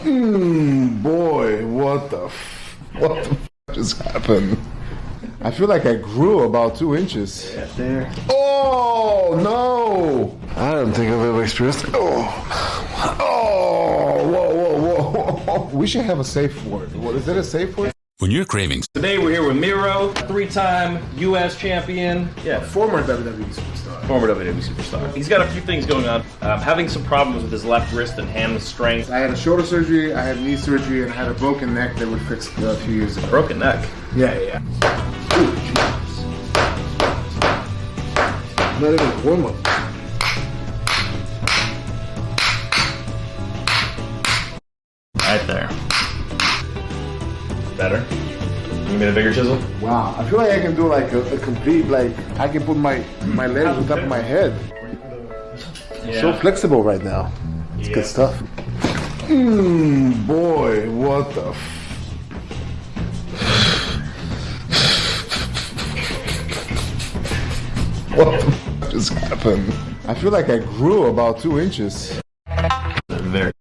Boy, what the just happened? I feel like I grew about 2 inches. Yeah, there. Oh no! I don't think I've ever experienced. Whoa! We should have a safe word. What is it? A safe word? When you're craving. Today we're here with Miro, 3-time U.S. champion. Yeah, Former WWE superstar. former WWE superstar. He's got a few things going on. Having some problems with his left wrist and hand strength. I had a shoulder surgery, I had knee surgery, and I had a broken neck that we fixed a few years ago. Broken neck. Yeah. Ooh, Jesus. Not even warm up. Right there. Better? You need a bigger chisel? Wow, I feel like I can do like a complete, like, I can put my legs on top of my head. Yeah. So flexible right now. It's good stuff. Boy, what the What the just happened? I feel like I grew about 2 inches. Very